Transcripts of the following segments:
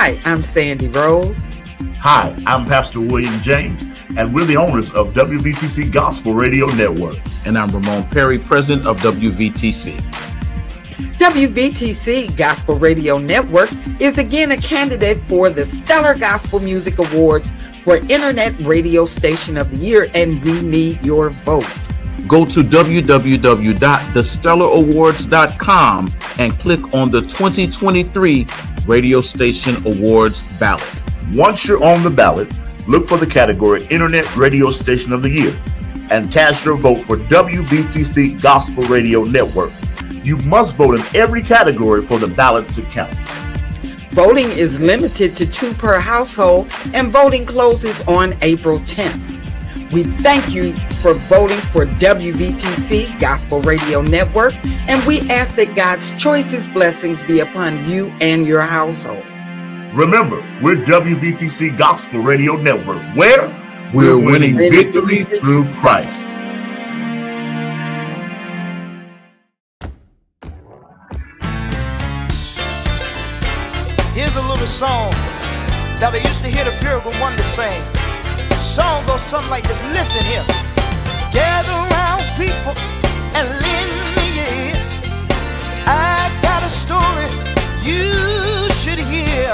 Hi, I'm Sandy Rose. Hi, I'm Pastor William James, and we're the owners of WVTC Gospel Radio Network. And I'm Ramon Perry, president of WVTC. WVTC Gospel Radio Network is again a candidate for the Stellar Gospel Music Awards for Internet Radio Station of the Year, and we need your vote. Go to www.thestellarawards.com and click on the 2023 Radio Station Awards ballot. Once you're on the ballot, look for the category Internet Radio Station of the Year and cast your vote for WVTC Gospel Radio Network. You must vote in every category for the ballot to count. Voting is limited to 2 per household, and voting closes on April 10th. We thank you for voting for WVTC Gospel Radio Network, and we ask that God's choicest blessings be upon you and your household. Remember, we're WVTC Gospel Radio Network, where we're winning victory through Christ. Here's a little song that I used to hear the Pilgrim Wonder sing. Song goes something like this. Listen here. Gather around, people, and lend me ear. I got a story you should hear.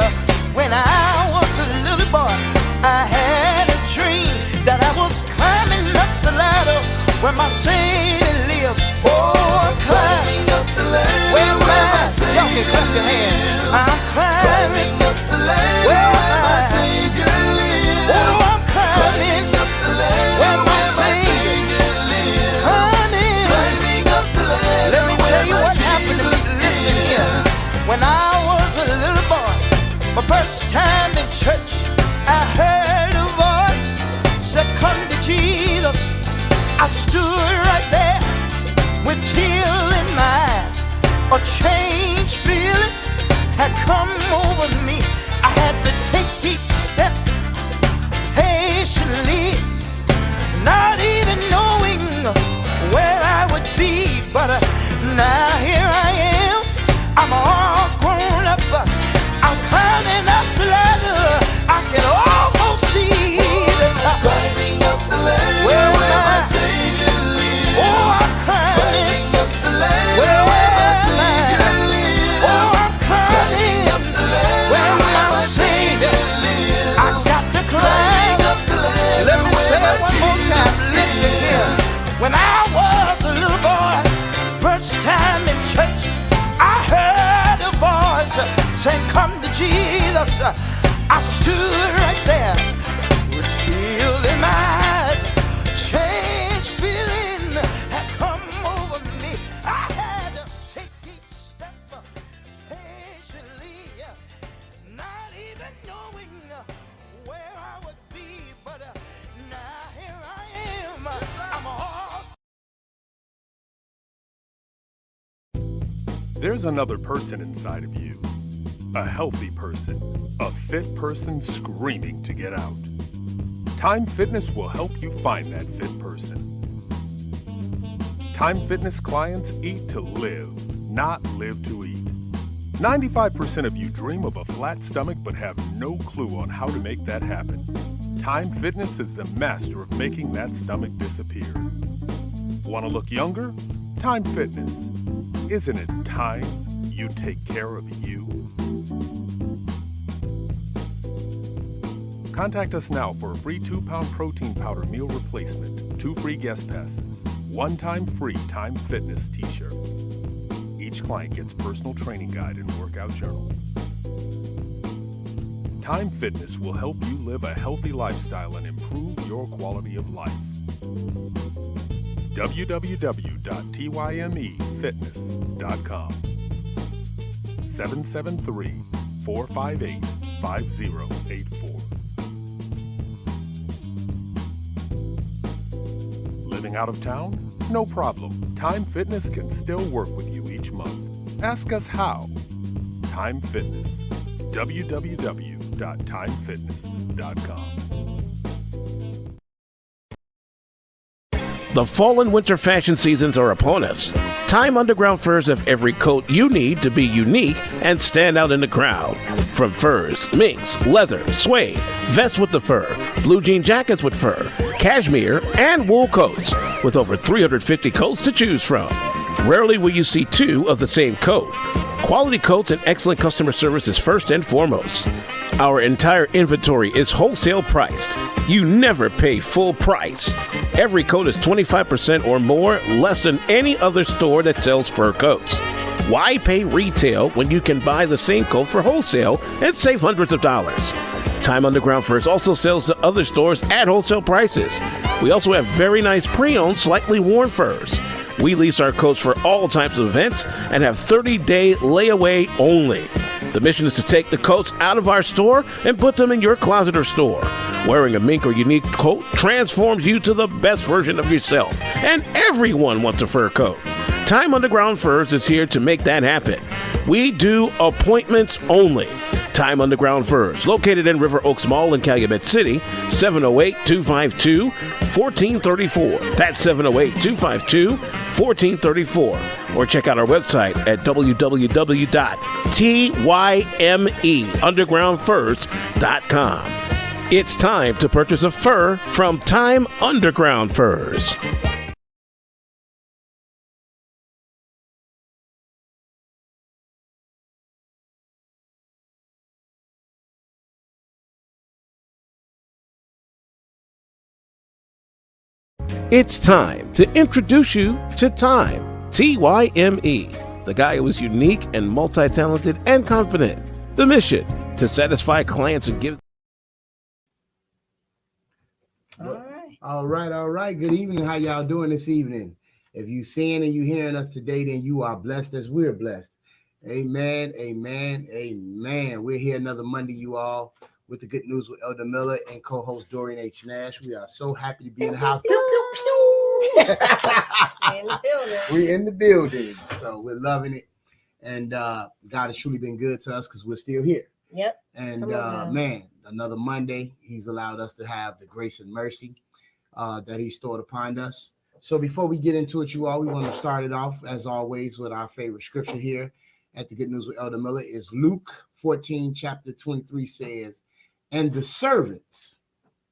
When I was a little boy, I had a dream that I was climbing up the ladder where my Savior lived. Oh, I'm climbing up the ladder. Where my Savior y'all can clap your hands. I'm climbing up the ladder where my Savior lives. Oh, I'm climbing up the ladder where my Savior lives. Climbing up the ladder. Let me tell you what happened to me. Listen here. When I was a little boy, my first time in church, I heard a voice said, "Come to Jesus." I stood right there with tears in my eyes. A change feeling had come over me. I had to take each step patiently, not even knowing where I would be. But now here I am. I'm all grown up. I'm climbing up the ladder. I can almost see the top. Climbing up the ladder where my Savior lives. Oh, I'm climbing up the ladder where my Savior lives. Oh, I'm climbing up the ladder where my Savior lives. I got to climb up the ladder. Let me say it one more time. Listen here. When I was a little boy, first time in church, I heard a voice saying, "Come to Jesus." I stood right there with tears in my eyes. Change feeling had come over me. I had to take each step patiently, not even knowing where I would be. But now here I am. I'm all. There's another person inside of you. A healthy person, a fit person screaming to get out. Time Fitness will help you find that fit person. Time Fitness clients eat to live, not live to eat. 95% of you dream of a flat stomach but have no clue on how to make that happen. Time Fitness is the master of making that stomach disappear. Want to look younger? Time Fitness. Isn't it time you take care of you? Contact us now for a free 2-pound protein powder meal replacement, 2 free guest passes, 1-time free Time Fitness t-shirt. Each client gets personal training guide and workout journal. Time Fitness will help you live a healthy lifestyle and improve your quality of life. www.tymefitness.com 773-458-5084. Living out of town? No problem. Time Fitness can still work with you each month. Ask us how. Time Fitness. www.timefitness.com. The fall and winter fashion seasons are upon us. Time Underground Furs have every coat you need to be unique and stand out in the crowd. From furs, minks, leather, suede, vests with the fur, blue jean jackets with fur, cashmere, and wool coats, with over 350 coats to choose from. Rarely will you see two of the same coat. Quality coats and excellent customer service is first and foremost. Our entire inventory is wholesale priced. You never pay full price. Every coat is 25% or more less than any other store that sells fur coats. Why pay retail when you can buy the same coat for wholesale and save hundreds of dollars? Time Underground Furs also sells to other stores at wholesale prices. We also have very nice pre-owned, slightly worn furs. We lease our coats for all types of events and have 30-day layaway only. The mission is to take the coats out of our store and put them in your closet or store. Wearing a mink or unique coat transforms you to the best version of yourself, and everyone wants a fur coat. Time Underground Furs is here to make that happen. We do appointments only. Time Underground Furs, located in River Oaks Mall in Calumet City, 708-252-1434. That's 708-252-1434. Or check out our website at www.tymeundergroundfurs.com. It's time to purchase a fur from Time Underground Furs. It's time to introduce you to Time, T-Y-M-E, the guy who is unique and multi-talented and confident. The mission, to satisfy clients and give... All right. Good evening. How y'all doing this evening? If you seeing and you hearing us today, then you are blessed as we're blessed. Amen. We're here another Monday, you all, with the good news with Elder Miller and co-host Dorian H. Nash. We are so happy to be in the house. Pew, pew, pew. We're in the building. So we're loving it. And God has truly been good to us because we're still here. Yep. And man, another Monday, he's allowed us to have the grace and mercy that he stored upon us. So before we get into it, you all, we want to start it off, as always, with our favorite scripture here at the Good News with Elder Miller. Is Luke 14, chapter 23 says, and the servants,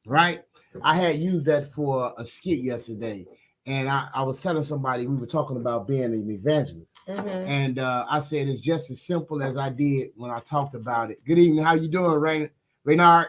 right? I had used that for a skit yesterday. And I was telling somebody, we were talking about being an evangelist. Mm-hmm. And I said, it's just as simple as I did when I talked about it. Good evening. How you doing, Reynard?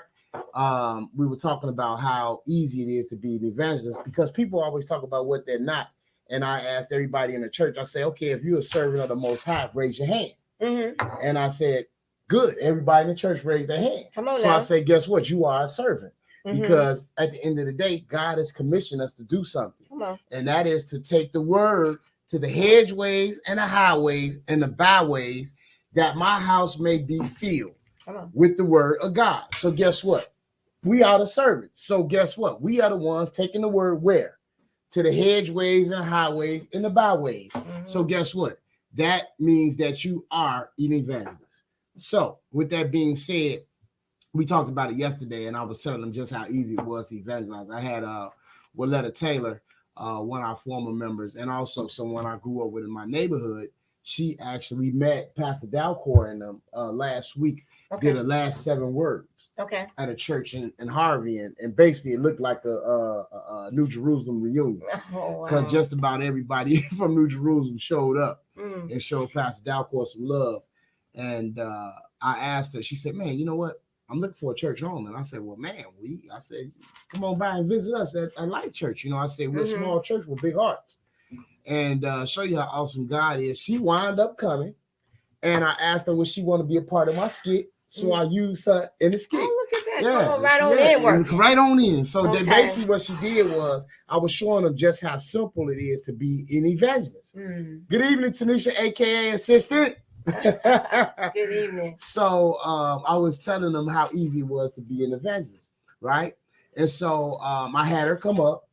We were talking about how easy it is to be an evangelist because people always talk about what they're not. And I asked everybody in the church, I said, okay, if you're a servant of the Most High, raise your hand. Mm-hmm. And I said, good. Everybody in the church raised their hand. Come on. So now. I say, guess what? You are a servant. Mm-hmm. Because at the end of the day, God has commissioned us to do something. Come on. And that is to take the word to the hedgeways and the highways and the byways, that my house may be filled with the word of God. So guess what? We are the servants. So guess what? We are the ones taking the word where? To the hedgeways and highways and the byways. Mm-hmm. So guess what? That means that you are an evangelist. So with that being said, we talked about it yesterday, and I was telling them just how easy it was to evangelize. I had Willetta Taylor, one of our former members, and also someone I grew up with in my neighborhood. She actually met Pastor Dalcor and them last week. Okay. Did her last 7 words at a church in Harvey, and basically it looked like a New Jerusalem reunion because just about everybody from New Jerusalem showed up and showed Pastor Dalcor some love. And I asked her, she said, man, you know what? I'm looking for a church home. And I said, well, man, I said, come on by and visit us at Life Church. You know, I said, we're a small church with big hearts. And show you how awesome God is. She wound up coming. And I asked her, would she want to be a part of my skit? So I used her in the skit. Oh, look at that. Yeah, right on in work. Right on in. So then basically what she did was I was showing them just how simple it is to be an evangelist. Good evening, Tanisha, a.k.a. assistant. Good evening. So I was telling them how easy it was to be an evangelist, right? And so I had her come up.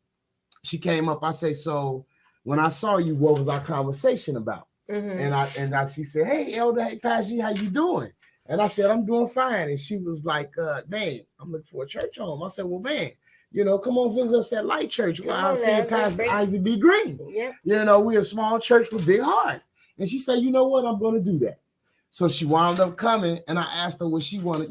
She came up. I say, so when I saw you, what was our conversation about? Mm-hmm. And she said, hey, Elder, hey, Pastor, how you doing? And I said, I'm doing fine. And she was like, man, I'm looking for a church home. I said, well, man, come on visit us at Light Church. Well, I'm seeing Pastor Isaac B. Green. Yeah. We're a small church with big hearts. And she said, you know what? I'm going to do that. So she wound up coming, and I asked her what she wanted,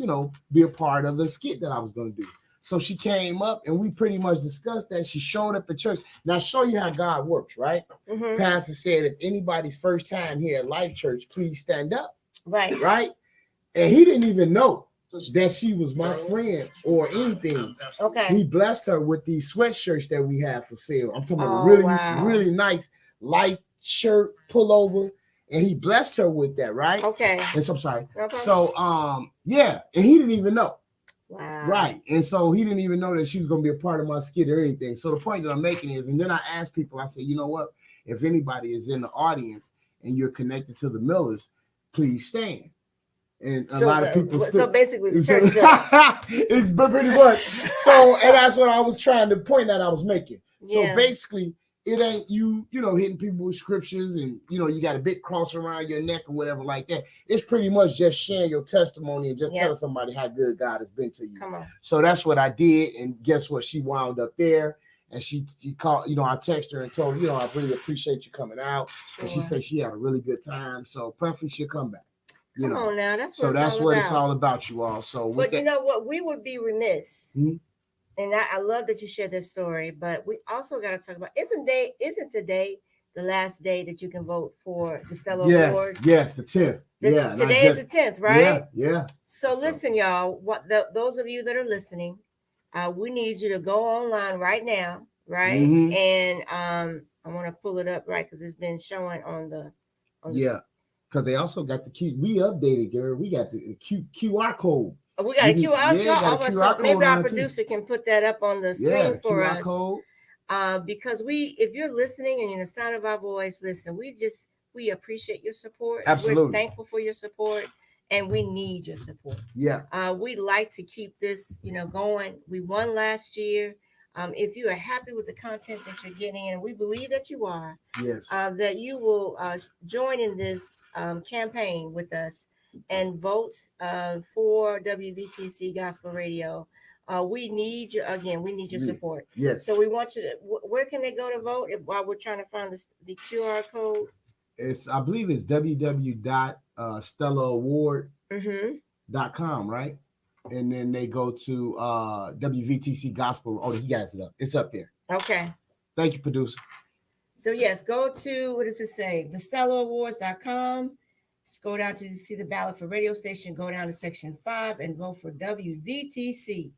be a part of the skit that I was going to do. So she came up, and we pretty much discussed that. She showed up at church. Now, show you how God works, right? Mm-hmm. Pastor said, if anybody's first time here at Life Church, please stand up. Right? And he didn't even know that she was my friend or anything. Okay. He blessed her with these sweatshirts that we have for sale. I'm talking about really nice light shirt pullover. And he blessed her with that, right? Okay. And so I'm sorry. Okay. So and he didn't even know. Wow. Right. And so he didn't even know that she was going to be a part of my skit or anything. So the point that I'm making is, and then I asked people, I said, you know what? If anybody is in the audience and you're connected to the Millers, please stand. And a lot of people. So basically, the church. It's pretty much. So, and that's what I was trying to point that I was making. So basically, it ain't you hitting people with scriptures and, you got a big cross around your neck or whatever like that. It's pretty much just sharing your testimony and just telling somebody how good God has been to you. Come on. So that's what I did. And guess what? She wound up there and she called, I texted her and told her, I really appreciate you coming out. Sure. And she said she had a really good time. So preferably she'll come back. Come on now. That's what it's all about, you all. So, but you know what? We would be remiss. Mm-hmm. And I love that you shared this story, but we also got to talk about, isn't today the last day that you can vote for the Stellar Awards? Yes, the 10th. Today is the 10th, right? Yeah. So listen, y'all, those of you that are listening, we need you to go online right now, right? Mm-hmm. And I want to pull it up, right? Because it's been showing on the because they also got we updated, girl. We got the QR code. We got a QR code. Maybe our producer can put that up on the screen for us. Code. Because if you're listening and you're the sound of our voice, listen, we appreciate your support. Absolutely. We're thankful for your support, and we need your support. Yeah. We'd like to keep this, going. We won last year. If you are happy with the content that you're getting, and we believe that you are, yes, that you will join in this campaign with us and vote for WVTC Gospel Radio. We need you again. We need your support. Yes. So we want you to. Where can they go to vote while we're trying to find the QR code? I believe it's www.stellaaward.com, right? And then they go to WVTC Gospel. Oh, he has it up. It's up there. Okay. Thank you, producer. So yes, go to, what does it say? TheStellaAwards.com. Go down to see the ballot for radio station. Go down to section 5 and vote for WVTC.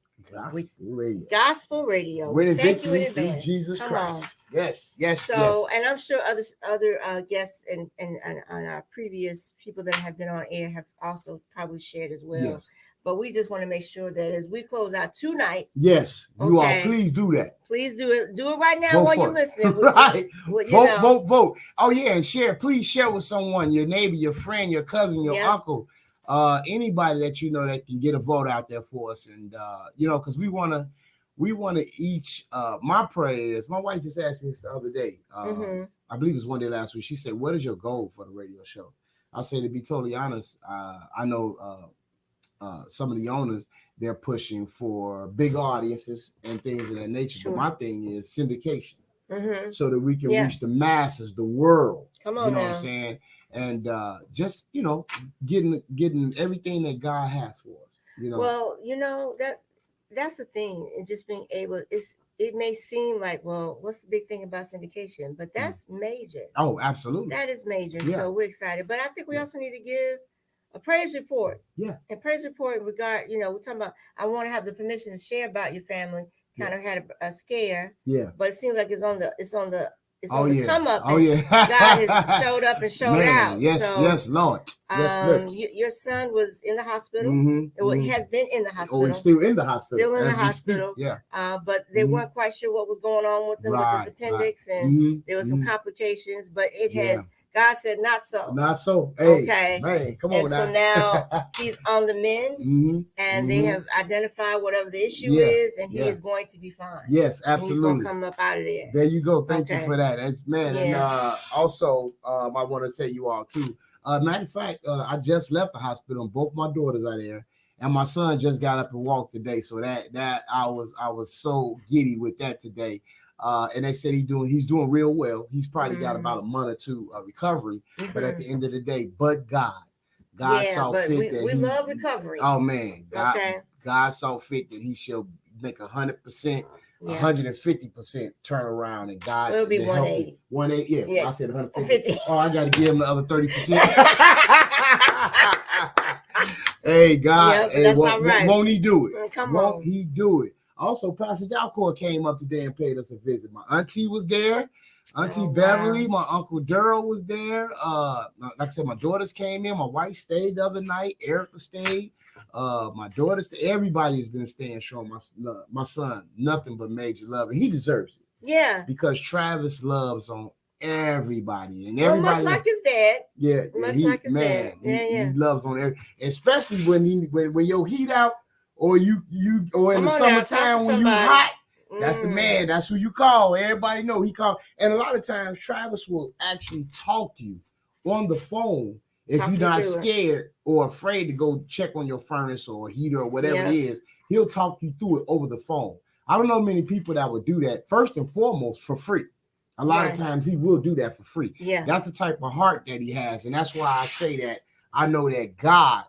Gospel Radio. Winning victory through Jesus Christ. On. Yes. So, and I'm sure other guests and our previous people that have been on air have also probably shared as well. Yes. But we just want to make sure that as we close out tonight. Yes, you all please do that. Please do it. Do it right now while you're listening. Right. Vote. Oh, yeah. And share. Please share with someone, your neighbor, your friend, your cousin, your uncle, anybody that you know that can get a vote out there for us. And, because we want to each, my prayer is, my wife just asked me this the other day. I believe it was one day last week. She said, what is your goal for the radio show? I say, to be totally honest, I know, some of the owners, they're pushing for big audiences and things of that nature. Sure. But my thing is syndication, so that we can reach the masses, the world. Come on, you know what I'm saying? And just getting everything that God has for us. Well, that's the thing. And just being able, it may seem like, well, what's the big thing about syndication? But that's major. Oh, absolutely. That is major. Yeah. So we're excited. But I think we also need to give a praise report. Yeah. A praise report in regard, we're talking about, I want to have the permission to share about your family. Kind of had a scare. Yeah. But it seems like it's on the come up. Oh, yeah. God has showed up and showed out. Yes, so, yes, Lord. Yes, Lord. Your son was in the hospital. He has been in the hospital. Oh, he's still in the hospital. Still in the hospital. Yeah. But they weren't quite sure what was going on with him with his appendix, and there were some complications. But it has. God said, not so. Not so. Hey, okay. Man, come on now. So now he's on the mend, and they have identified whatever the issue is, and he is going to be fine. Yes, absolutely. He's going to come up out of there. There you go. Thank you for that. And also, I want to tell you all too. Matter of fact, I just left the hospital, and both my daughters are there. And my son just got up and walked today, so that I was so giddy with that today. And they said he's doing real well. He's probably got about a month or two of recovery, but at the end of the day, but God saw fit that we love recovery. Oh man, God saw fit that he shall make 100%, 150% turnaround, and God will be 180. 180, yeah. I said 150. Oh, I got to give him the other 30%. Hey, God, won't he do it? Won't he do it? Also, Pastor Dalcourt came up today and paid us a visit. My auntie was there. Auntie Beverly, my Uncle Durrell was there. Like I said, my daughters came in. My wife stayed the other night. Erica stayed. My daughters, everybody has been staying, showing my son nothing but major love, and he deserves it. Yeah, because Travis loves on everybody, and everybody, much like his dad. Yeah, he loves on everybody, especially when your heat out, or you or in the summertime when you hot. That's the man. That's who you call. Everybody know he called. And a lot of times Travis will actually talk to you on the phone if you're not scared or afraid to go check on your furnace or heater or whatever it is. He'll talk you through it over the phone. I don't know many people that would do that first and foremost for free. A lot of times he will do that for free. Yeah, that's the type of heart that he has. And that's why I say that I know that God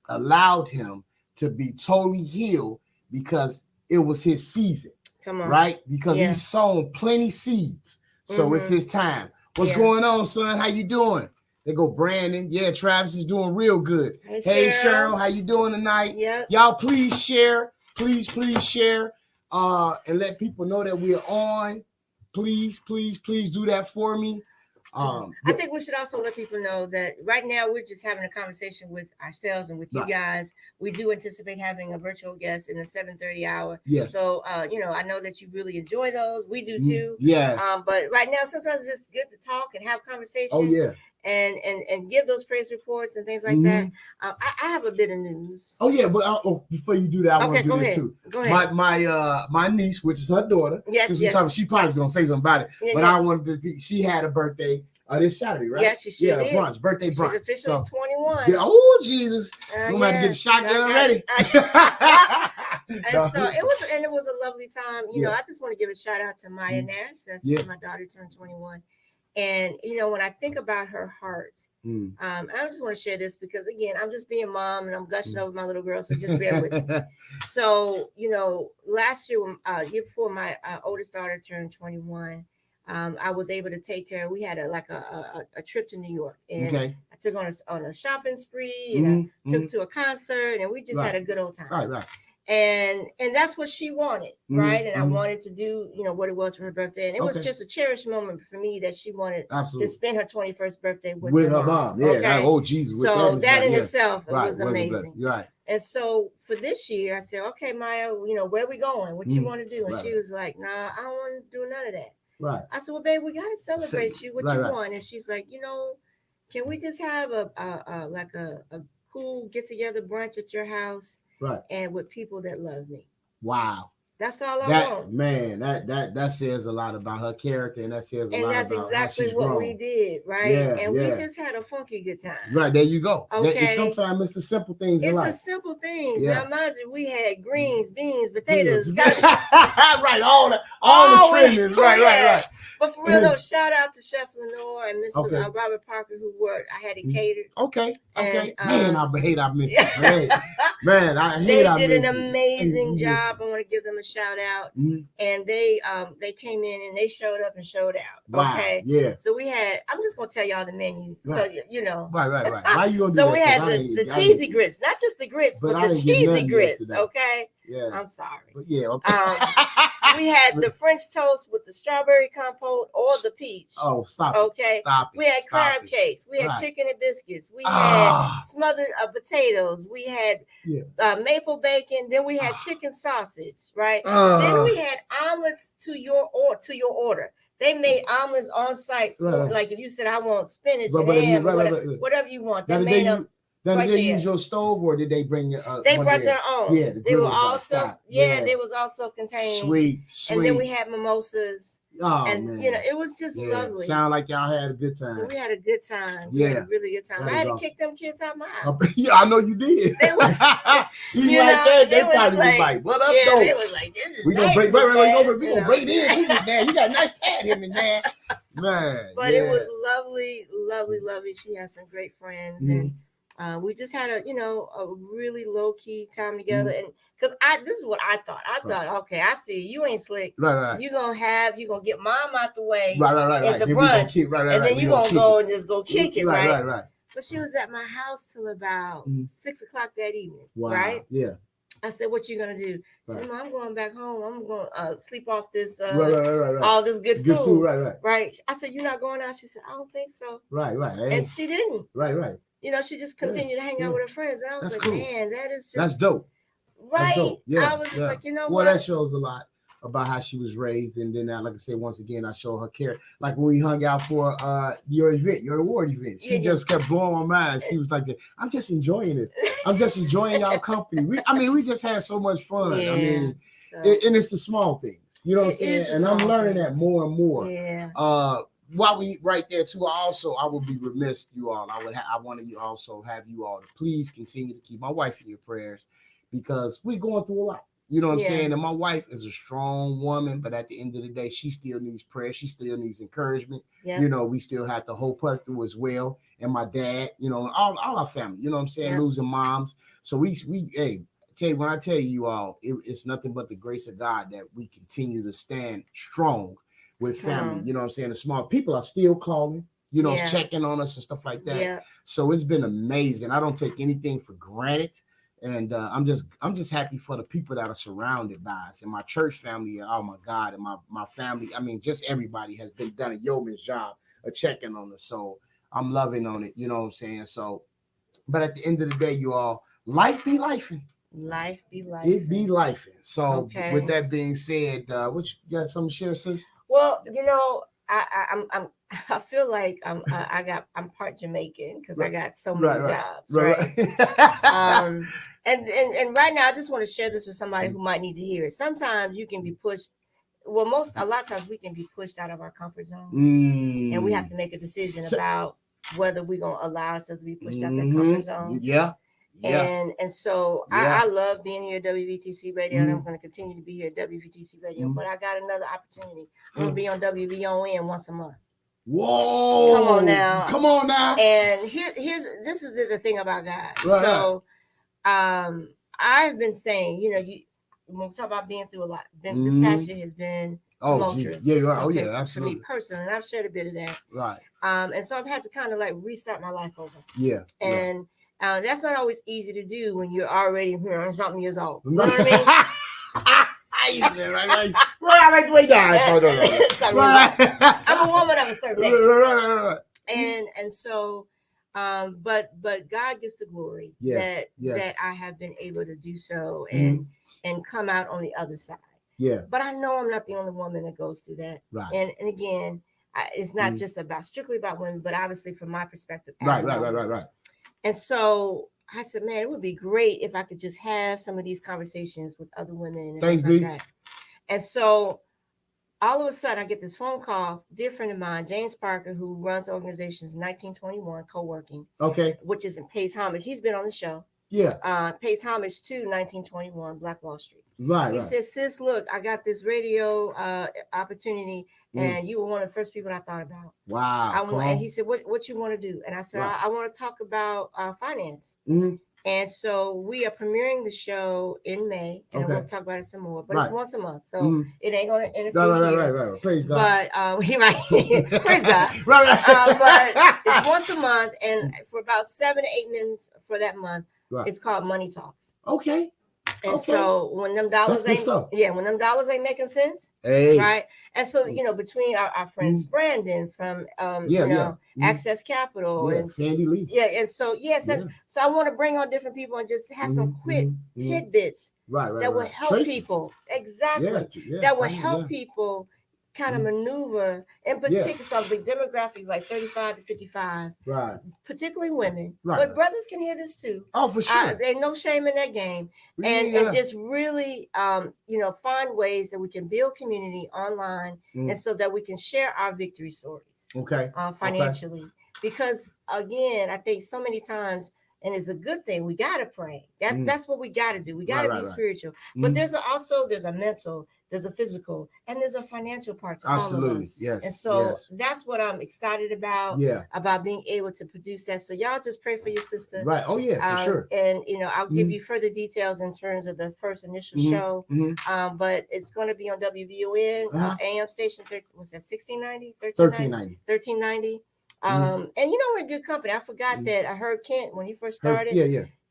allowed him to be totally healed because it was his season. Come on. Right? Because he's sown plenty seeds. So it's his time. What's going on, son? How you doing? They go, Brandon. Yeah, Travis is doing real good. Hey, Cheryl, how you doing tonight? Yeah. Y'all please share. Please share. And let people know that we're on. Please do that for me. I think we should also let people know that right now we're just having a conversation with ourselves and with you guys. We do anticipate having a virtual guest in the 7:30 hour. Yes. So, I know that you really enjoy those. We do too. Yes. But right now, sometimes it's just good to talk and have conversation. Oh yeah. And give those praise reports and things like that. I have a bit of news. Oh yeah, but before you do that, I want to do this too. Go ahead. My niece, which is her daughter. Yes. She probably gonna say something about it. Yeah, but I wanted to. She had a birthday this Saturday, right? Yes, she did. Birthday brunch. She's officially 21. Yeah. Oh Jesus, we might have to get the shotgun ready. And so it was a lovely time. I just want to give a shout out to Maya Nash. That's my daughter turned 21. And when I think about her heart, I just want to share this because again, I'm just being mom and I'm gushing over my little girl, so just bear with me. So last year, year before my oldest daughter turned 21, I was able to take her. We had a trip to New York, and I took her on a shopping spree, and I took her to a concert, and we just had a good old time. Right. And that's what she wanted, right? And I wanted to do, what it was for her birthday. And it was just a cherished moment for me that she wanted to spend her 21st birthday with her mom. Yeah. Okay? Oh, Jesus. So that in itself was amazing. Right. And so for this year, I said, okay, Maya, where are we going? What you want to do? And she was like, nah, I don't want to do none of that. Right. I said, well, babe, we got to celebrate you. What you want? And she's like, can we just have a cool get-together brunch at your house? Right. And with people that love me. Wow. That's all I want. Man, that says a lot about her character, and that says a lot about how she's grown. And that's exactly what we did, right? Yeah, and we just had a funky good time. Right, there you go. Okay. Sometimes it's the simple things in life. It's the simple things. Yeah. Now imagine we had greens, beans, potatoes. Right, all the trimmings. Right. But for real though, shout out to Chef Lenore and Mr. Robert Parker who worked. I had it catered. Okay. Man, I hate I missed it. Man, I hate I missed it. They did an amazing job. I want to give them a shout out. And they came in and they showed up and showed out. Wow. Okay. Yeah. So we had, I'm just gonna tell y'all the menu. Right. So Right. Why you gonna do that? We had the cheesy grits, not just the grits, but the cheesy grits. Okay. Yeah. I'm sorry. But yeah. Okay. We had the French toast with the strawberry compote or the peach. Oh, stop. Okay. Stop it. We had crab cakes. We had chicken and biscuits. We had smothered potatoes. We had maple bacon. Then we had chicken sausage. Right. Then we had omelets to your order. They made omelets on site. Like if you said I want spinach and ham, whatever you want. They made them. Now, did they use your stove or did they bring they brought their own? Yeah, they were all they was all self-contained. Sweet. And then we had mimosas. Oh, and man. it was just lovely. Sound like y'all had a good time. We had a good time. Yeah, we had a really good time. I had to kick them kids out my house. Yeah, I know you did. They was, you like that? They probably was like, "What up, though?" They was like, "This is we gonna break. We gonna break in. You got a nice pad him in there, man." But it was lovely, lovely. She has some great friends, and we just had a really low key time together. And because this is what I thought. I thought, okay, I see you ain't slick. Right. You gonna get mom out the way. Right. At the brunch, and then you gonna go and just go kick it. Right. But she was at my house till about 6 o'clock that evening. Wow. Right. Yeah. I said, "What you gonna do?" She said, "I'm going back home. I'm gonna sleep off this all this good food." Right. I said, "You're not going out?" She said, "I don't think so." Right. And she didn't. Right. She just continued to hang out with her friends. And I was cool. Man, that's dope. Right. That's dope. Yeah. I was just like, what? Well, that shows a lot about how she was raised. And then, like I said, once again, I show her care. Like when we hung out for your award event, she just kept blowing my mind. She was like, "I'm just enjoying this. I'm just enjoying y'all company." We just had so much fun. Yeah. And it's the small things. You know what I'm saying? And I'm learning that more and more. Yeah. While we right there too, I would be remiss, you all. I want to also have you all to please continue to keep my wife in your prayers, because we're going through a lot. You know what I'm saying? And my wife is a strong woman, but at the end of the day, she still needs prayer. She still needs encouragement. Yeah. We still have to hope her through as well. And my dad, all our family, you know what I'm saying? Yeah. Losing moms. So when I tell you all, it's nothing but the grace of God that we continue to stand strong with family. You know what I'm saying? The small people are still calling, checking on us and stuff like that. Yeah. So it's been amazing. I don't take anything for granted. And I'm just happy for the people that are surrounded by us, and my church family. Oh my God. And my family. I mean, just everybody has done a yeoman's job of checking on us. So I'm loving on it. You know what I'm saying? So, but at the end of the day, you all, life be lifing. Life be life. It be life. So with that being said, what you got something to share, sis? Well, I feel like I'm part Jamaican because I got so many jobs, right? And right now I just want to share this with somebody who might need to hear it. Sometimes you can be pushed. Well, a lot of times we can be pushed out of our comfort zone, and we have to make a decision about whether we're gonna allow ourselves to be pushed out that comfort zone. Yeah. Yeah. And so I love being here at WVTC Radio, and I'm going to continue to be here at WVTC Radio. But I got another opportunity. I'm going to be on WVON once a month. Whoa! Come on now! And this is the thing about God. Right. So, I've been saying, when we talk about being through a lot, this past year has been tumultuous. Yeah, right. Okay, absolutely. For me personally, and I've shared a bit of that. Right. And so I've had to kind of like restart my life over. Yeah. And that's not always easy to do when you're already something years old. You know what I mean? Right. I like the way I'm a woman of a certain age. Right. And so, but God gets the glory that I have been able to do so and come out on the other side. Yeah. But I know I'm not the only woman that goes through that. Right. And again, it's not just strictly about women, but obviously from my perspective. Right. And so I said, man, it would be great if I could just have some of these conversations with other women and things like that. And so all of a sudden I get this phone call, dear friend of mine, James Parker, who runs organizations 1921 Co-working. Okay. Which is in pays homage. He's been on the show. Yeah. Pays homage to 1921 Black Wall Street. Right. He says, sis, look, I got this radio opportunity. And you were one of the first people I thought about. Wow. And he said, what you want to do? And I said, I want to talk about finance. Mm-hmm. And so we are premiering the show in May. And we'll talk about it some more. But it's once a month. So it ain't going to interfere. Right. Praise God. But praise God. But it's once a month. And for about 7 to 8 minutes for that month, it's called Money Talks. Okay. And so when them dollars ain't making sense, right? And so between our friends Brandon from Access Capital and Sandy Lee, and so so I want to bring on different people and just have some quick tidbits that will help people that will help people kind of maneuver, in particular, so the demographics like 35 to 55, right? Particularly women, right? But brothers can hear this too. Oh, for sure. There's no shame in that game, and just really, find ways that we can build community online, and so that we can share our victory stories. Okay. Financially, because again, I think so many times. And it's a good thing. We gotta pray. That's what we gotta do. We gotta be spiritual. But there's a mental, there's a physical, and there's a financial part to all of us. Yes. And so that's what I'm excited about. Yeah. About being able to produce that. So y'all just pray for your sister. Right. Oh yeah, for sure. And I'll give you further details in terms of the first initial show. But it's going to be on WVON AM station. Was that 1690? 1390. And we're in good company. I forgot that I heard Kent when he first started.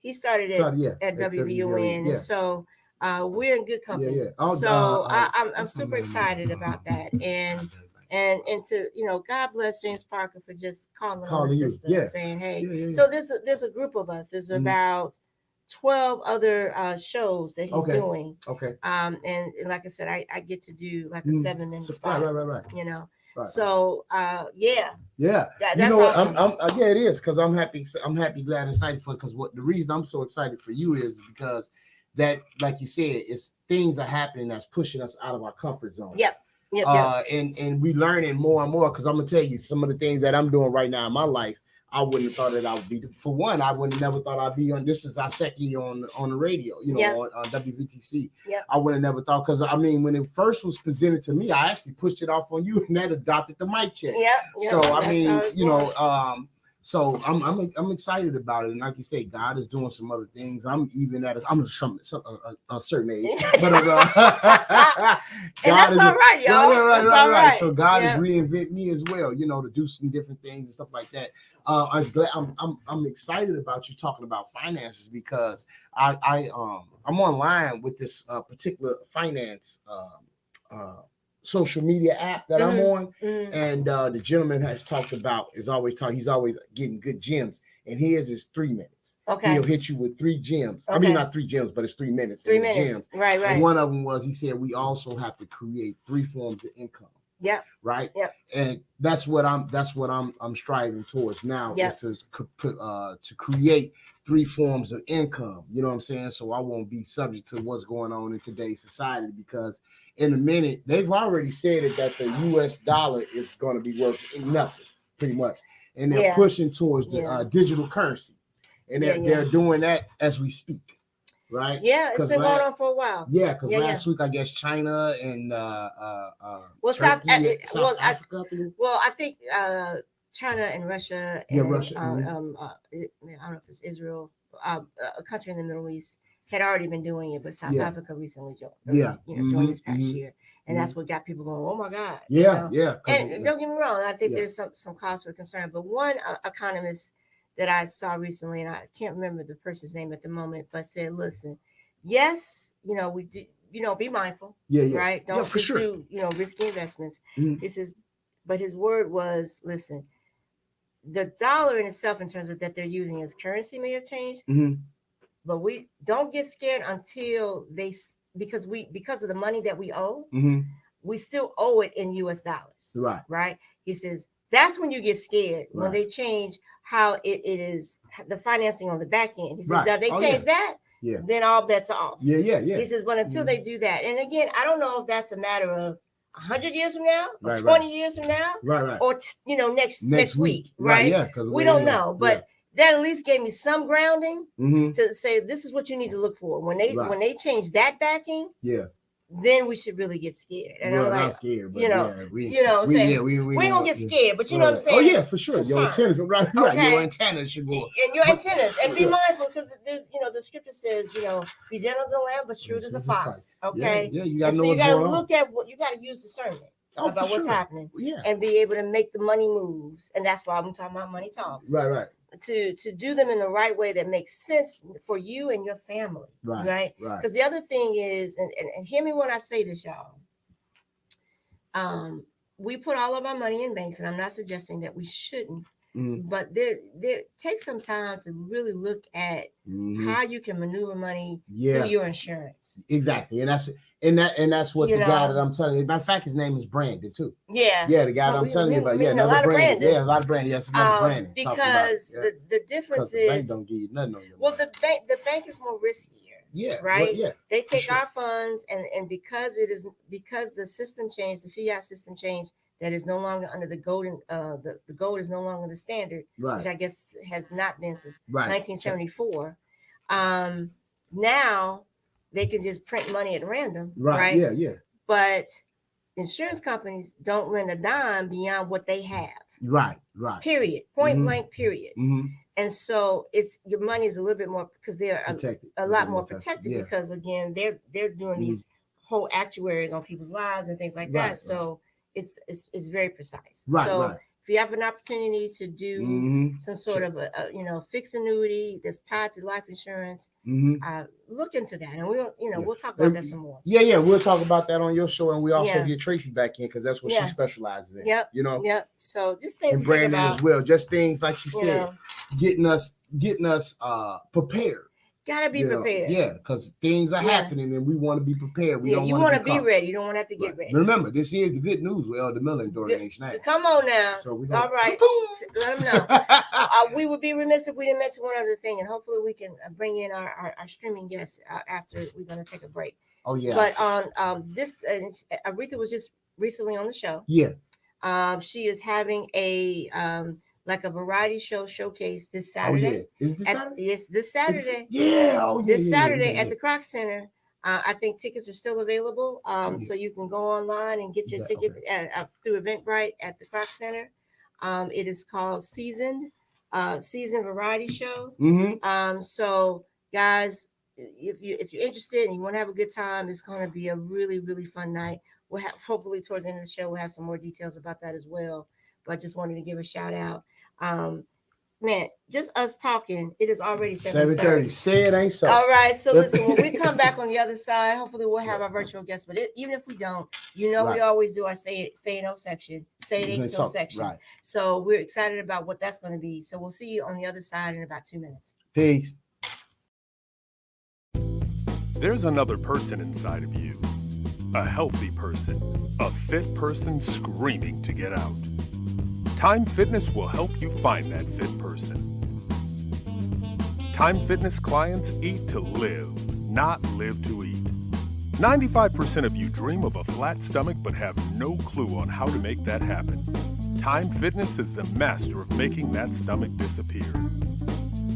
He started at WVON, and so we're in good company. So I'm super excited about that, and to God bless James Parker for just calling his sister, saying, hey. So there's a group of us. There's about 12 other shows that he's doing. Okay. And like I said, I get to do like a 7-minute spot. Right. Right. So yeah. That's awesome. It is, because I'm happy, glad, and excited for it. Because the reason I'm so excited for you is because that, like you said, it's things are happening that's pushing us out of our comfort zone. Yep. And we learning more and more, because I'm gonna tell you some of the things that I'm doing right now in my life. I wouldn't have thought that I would be. For one, I would have never thought I'd be on. This is our second year on the radio, on WVTC. I would have never thought, because when it first was presented to me, I actually pushed it off on you, and that adopted the mic check. So so I'm excited about it, and like you say, God is doing some other things. I'm a certain age, but and that's all right, y'all. Right. So God is reinventing me as well, to do some different things and stuff like that. I'm excited about you talking about finances, because I'm online with this particular finance social media app that I'm on, and the gentleman has talked about he's always getting good gems, and his is 3 minutes. Okay, he'll hit you with 3 gems. Okay. Not 3 gems, but it's 3 minutes. 3 minutes, gems. Right. And one of them was, he said, we also have to create 3 forms of income. Yep. Right. Yep. And that's what I'm striving towards now, is to create 3 forms of income. You know what I'm saying? So I won't be subject to what's going on in today's society, because in a minute, they've already said it, that the US dollar is going to be worth nothing, pretty much. And they're pushing towards the digital currency. And they're doing that as we speak. Right. Yeah, it's been going on for a while. Yeah, because last week, I guess, China and South Africa. I think China and Russia. And, Russia. I don't know if it's Israel, a country in the Middle East, had already been doing it, but South Africa recently joined. Joined this past year, and that's what got people going. Oh my God. And don't get me wrong, I think there's some cause for concern. But one economist that I saw recently, and I can't remember the person's name at the moment, but said, listen, yes, we do, be mindful, right? Don't just do, risky investments. He says, but his word was, listen, the dollar in itself, in terms of that they're using as currency, may have changed, but we don't get scared until because of the money that we owe, we still owe it in US dollars. Right. He says, that's when you get scared, when they change how it is, the financing on the back end. He says, they change that, then all bets are off. He says, but until they do that, and again, I don't know if that's a matter of 100 years from now, or 20 years from now, or next week, right? Yeah, because we don't know, but that at least gave me some grounding to say, this is what you need to look for when they change that backing. Then we should really get scared. And I'm like, not scared, but we ain't gonna get scared, but you know what I'm saying? Oh yeah, for sure. Your antennas, right? Okay. Your antennas should go. And your antennas, and be mindful, because there's, the scripture says, be gentle as a lamb, but shrewd as a fox. Okay. Yeah, you gotta know what's going on. You gotta look at what you gotta use discernment about what's happening, and be able to make the money moves. And that's why I'm talking about money talks. Right. To do them in the right way that makes sense for you and your family, right? Because the other thing is, and hear me when I say this, y'all. We put all of our money in banks, and I'm not suggesting that we shouldn't, but there take some time to really look at how you can maneuver money through your insurance. Exactly, and that's what the guy that I'm telling you. Matter of fact, his name is Brandon too. Yeah, the guy that I'm telling you about. Yeah, another Brandon. Yeah, a lot of Brandon. Yes, another Brandon. Because the difference is, the bank don't give you nothing on your money. the bank is more riskier. Yeah, right. Well, they take our funds, and because the system changed, the fiat system changed. That is no longer under the golden. The gold is no longer the standard, which I guess has not been since 1974. Now they can just print money at random, right? Yeah. But insurance companies don't lend a dime beyond what they have. Right. Period. Point blank. Period. And so your money is a little bit more because they're a lot more protected because again they're doing these whole actuaries on people's lives and things like that. So it's very precise. So if you have an opportunity to do some sort of a fixed annuity that's tied to life insurance, look into that, and we'll talk about that some more. Yeah, we'll talk about that on your show, and we also get Tracy back in because that's what she specializes in. Yep. So just things, and Brandon as well, just things like she said, getting us prepared. Gotta be prepared. Because things are happening and we want to be prepared. You want to be ready. You don't want to have to get ready. Remember, this is the good news with Elder Miller and Dorian Nash. Come on now. So all right. Let them know. We would be remiss if we didn't mention one other thing, and hopefully we can bring in our streaming guests after we're going to take a break. Oh, yeah. But on this, Aretha was just recently on the show. Yeah. She is having like a variety show showcase this Saturday. Is this Saturday? Yes, this Saturday. This Saturday at the Kroc Center. I think tickets are still available. So you can go online and get your ticket through Eventbrite at the Kroc Center. It is called Season Variety Show. So guys, if you're interested and you want to have a good time, it's going to be a really, really fun night. We'll have, hopefully towards the end of the show, we'll have some more details about that as well. But I just wanted to give a shout out. Man, just us talking, it is already 7:30. Say it ain't so. All right, so listen, when we come back on the other side, hopefully we'll have our virtual guest. But even if we don't, we always do our say it no section, say it ain't so section. Right. So we're excited about what that's going to be. So we'll see you on the other side in about 2 minutes. Peace. There's another person inside of you, a healthy person, a fit person screaming to get out. Time Fitness will help you find that fit person. Time Fitness clients eat to live, not live to eat. 95% of you dream of a flat stomach but have no clue on how to make that happen. Time Fitness is the master of making that stomach disappear.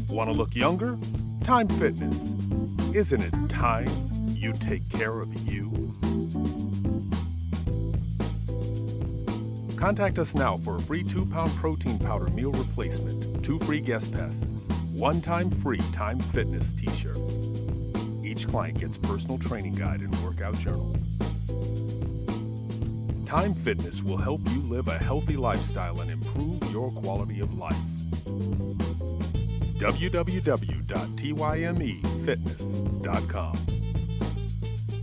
Want to look younger? Time Fitness. Isn't it time you take care of you? Contact us now for a free 2-pound protein powder meal replacement, 2 free guest passes, 1-time free Time Fitness t-shirt. Each client gets personal training guide and workout journal. Time Fitness will help you live a healthy lifestyle and improve your quality of life. www.tymefitness.com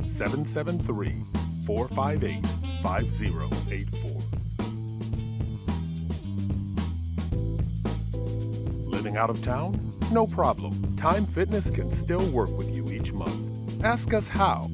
773-458-5084. Living out of town? No problem. Time Fitness can still work with you each month. Ask us how.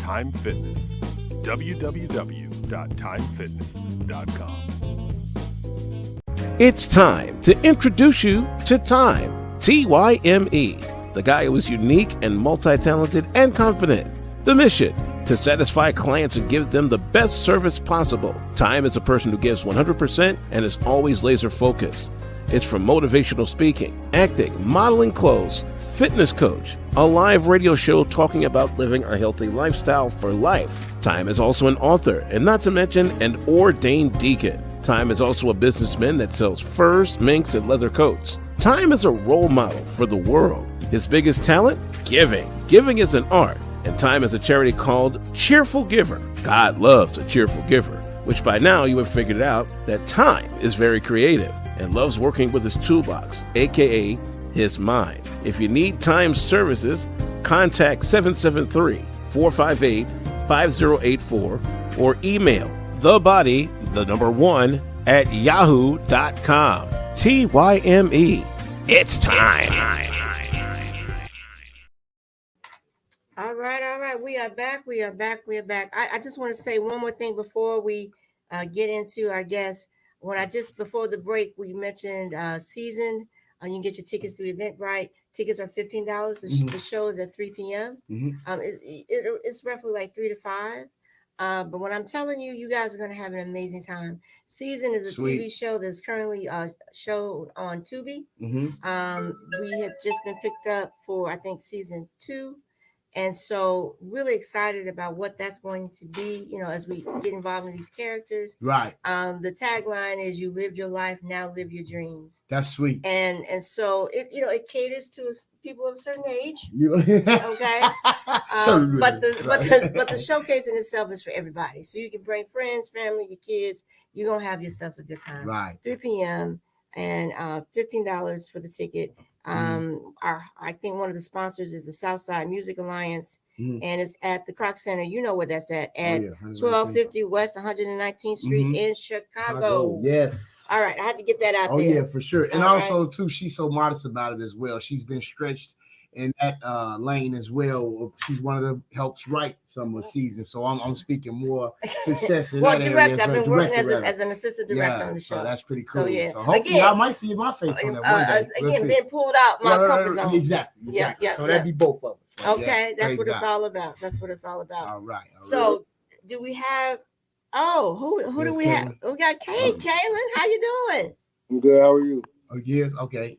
Time Fitness. www.timefitness.com. It's time to introduce you to Time, T-Y-M-E, the guy who is unique and multi-talented and confident. The mission, to satisfy clients and give them the best service possible. Time is a person who gives 100% and is always laser focused. It's from motivational speaking, acting, modeling clothes, fitness coach, a live radio show talking about living a healthy lifestyle for life. Time is also an author, and not to mention an ordained deacon. Time is also a businessman that sells furs, minks, and leather coats. Time is a role model for the world. His biggest talent? Giving. Giving is an art, and Time is a charity called Cheerful Giver. God loves a cheerful giver, which by now you have figured out that Time is very creative and loves working with his toolbox, aka his mind. If you need Time services, contact 773-458-5084 or email thebody1 at yahoo.com. TYME. It's time. All right. We are back. I just want to say one more thing before we get into our guests. Before the break, we mentioned Season. You can get your tickets to Eventbrite. Tickets are $15. The show is at 3 p.m. It's roughly like 3 to 5. But what I'm telling you, you guys are going to have an amazing time. Season is a TV show that's currently showed on Tubi. We have just been picked up for, I think, season 2. And so really excited about what that's going to be, as we get involved in these characters. Right. The tagline is "You lived your life, now live your dreams." That's sweet. And so it caters to people of a certain age. Okay. But the showcase in itself is for everybody. So you can bring friends, family, your kids. You're gonna have yourselves a good time. Right. 3 p.m. and $15 for the ticket. I think one of the sponsors is the Southside Music Alliance, and it's at the Kroc Center. You know where that's at 1250 West 119th Street in Chicago. Yes. All right, I had to get that out there. Oh yeah, for sure. And also too, she's so modest about it as well. She's been stretched in that lane as well. She's one of the helps write some of the season. So I'm speaking more success in that area. I've been working as an assistant director on the show. So that's pretty cool. So hopefully I might see my face on that one day. Again, being pulled out my comfort zone. Exactly. Yeah. So that'd be both of us. So, okay, that's what it's all about. All right. So do we have? Oh, who do we have? We got Kaylin. How you doing? I'm good. How are you? Oh yes. Okay.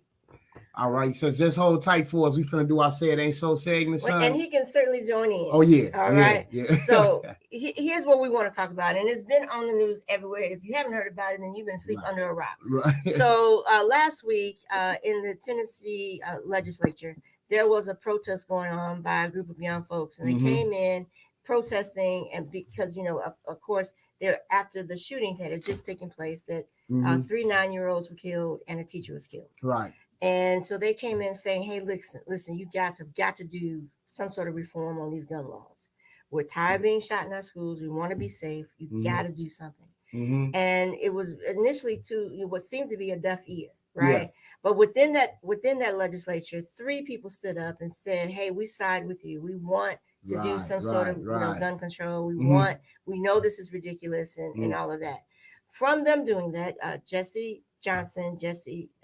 All right, so just hold tight for us. We finna do our Say It Ain't So segment, son. And he can certainly join in. Oh, yeah. All right. Yeah. So here's what we want to talk about. And it's been on the news everywhere. If you haven't heard about it, then you've been sleeping under a rock. Right. So last week in the Tennessee legislature, there was a protest going on by a group of young folks. And they came in protesting. And because, of course, they're after the shooting that had just taken place, that 3 9-year-olds were killed and a teacher was killed. Right. And so they came in saying, hey, listen, you guys have got to do some sort of reform on these gun laws. We're tired of being shot in our schools. We want to be safe. You got to do something. And it was initially to what seemed to be a deaf ear, right? Yeah. But within that legislature, 3 people stood up and said, hey, we side with you. We want to do some sort of gun control. We know this is ridiculous and all of that. From them doing that, Justin Johnson, Justin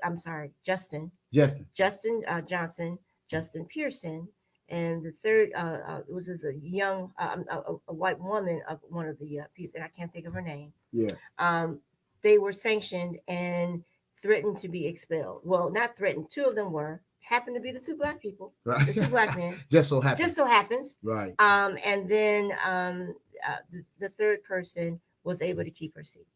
Pearson, and the third was a young a white woman of one of the pieces, and I can't think of her name. Yeah. They were sanctioned and threatened to be expelled. Well, not threatened. 2 of them happened to be the 2 black people, right? The 2 black men. Just so happens. Right. And then the third person was able to keep her seat.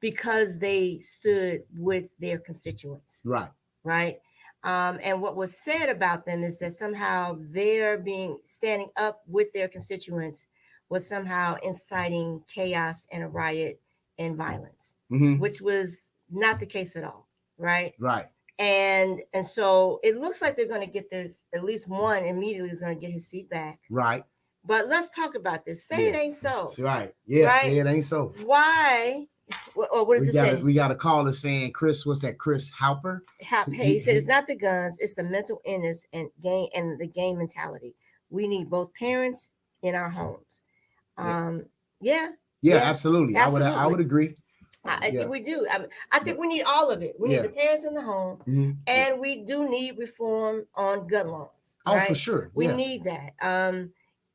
Because they stood with their constituents. Right. And what was said about them is that somehow their standing up with their constituents was somehow inciting chaos and a riot and violence, which was not the case at all. Right. And so it looks like they're going to get at least one immediately is going to get his seat back. Right. But let's talk about this. Say it ain't so. That's right. Yeah. Right? Say it ain't so. Why? What does it say? We got a caller saying, Chris, what's that? Chris Halper? He said it's not the guns, it's the mental illness and the gang mentality. We need both parents in our homes. Yeah, absolutely. I would agree. I think we do. I think we need all of it. We need the parents in the home, and we do need reform on gun laws. Oh, right? For sure. We need that.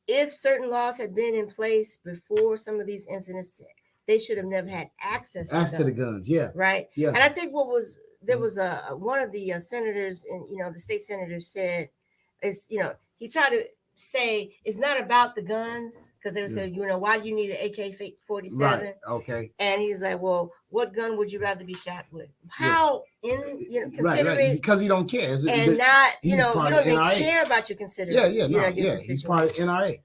If certain laws had been in place before some of these incidents, they should have never had access to the guns. Yeah. Right. Yeah. And I think there was one of the senators, and the state senator said, he tried to say it's not about the guns, because they would say, why do you need an AK-47? Right. Okay. And he's like, well, what gun would you rather be shot with? How right. Because he don't care. And not, you don't even care about your consideration. He's part of NRA.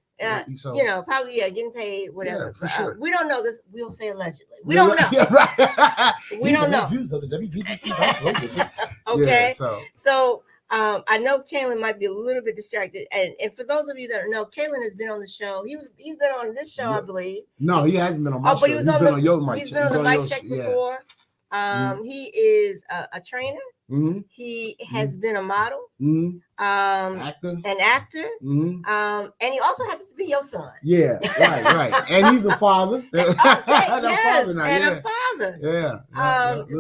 Probably getting paid, whatever. Yeah, for sure. We don't know this. We'll say allegedly. We don't know. Right. We don't know. Views of the WBTC. Okay. So I know Kaylin might be a little bit distracted, and for those of you that don't know, Kaylin has been on the show. He's been on this show, I believe. No, he hasn't been on my show. But he's been on the mic check before. He is a trainer. He has been a model, an actor, and he also happens to be your son. Yeah, right. And he's a father. A father. Yeah.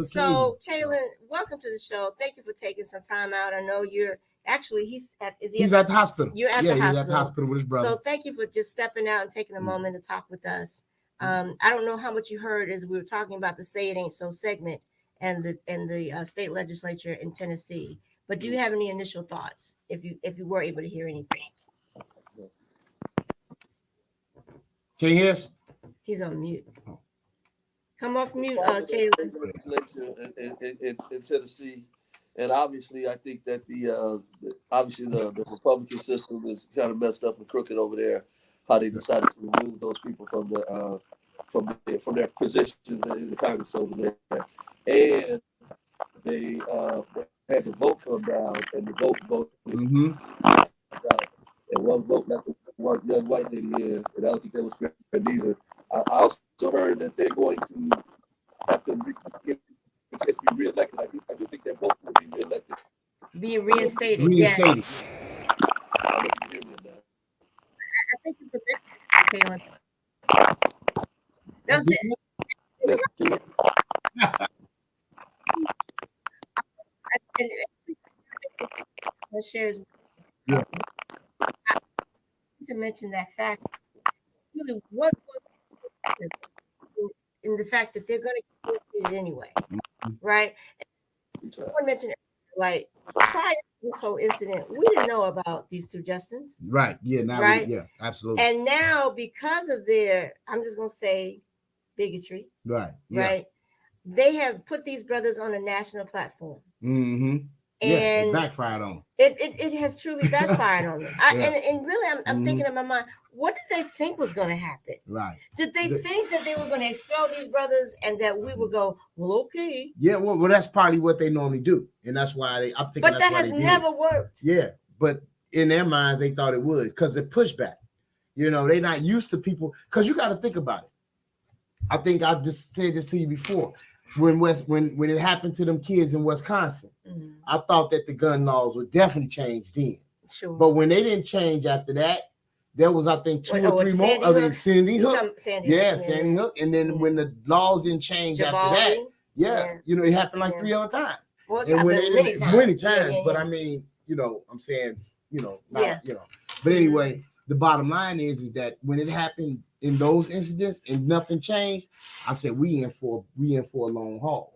So, Kaylin, welcome to the show. Thank you for taking some time out. I know you're actually he's at the hospital. You're at the hospital. He's at the hospital with his brother. So, thank you for just stepping out and taking a moment to talk with us. I don't know how much you heard as we were talking about the Say It Ain't So segment and the state legislature in Tennessee. But do you have any initial thoughts if you were able to hear anything? Can you hear us? He's on mute. Come off mute, Caleb. In Tennessee, and obviously, I think that the Republican system is kind of messed up and crooked over there. How they decided to remove those people from their positions in the Congress over there, and they had the vote come down, and the vote. And one vote left one young white lady in, and I don't think that was fair either. I also heard that they're going to have to be reelected. I do think they're both going to be reelected. Be reinstated. Reinstated. Yeah. I think you Caleb. That was it. Shares. Yeah. To mention that fact, really, what in the fact that they're going to get it anyway, right? Someone mentioned it, like prior to this whole incident, we didn't know about these two Justins, right? Yeah, now, right? Yeah, absolutely. And now, because of their, I'm just going to say, bigotry, right? Right? They have put these brothers on a national platform. And it backfired on them. It has truly backfired on them. And really, I'm thinking in my mind, what did they think was going to happen? Right. Did they think that they were going to expel these brothers and that we would go, well, okay. Yeah, well, that's probably what they normally do. And that's why I'm thinking. But that has never worked. Yeah. But in their minds, they thought it would because the pushback. You know, they're not used to people. Because you got to think about it. I think I just said this to you before. When it happened to them kids in Wisconsin, I thought that the gun laws would definitely change then. Sure. But when they didn't change after that, there was, I think, two or three more. Sandy Hook. Sandy Hook. And then when the laws didn't change after that, you know, it happened like 3 other times. Well, and when they didn't, many times. But I mean, you know, I'm saying, you know, not, you know. But anyway, the bottom line is that when it happened in those incidents and nothing changed, I said we in for a long haul.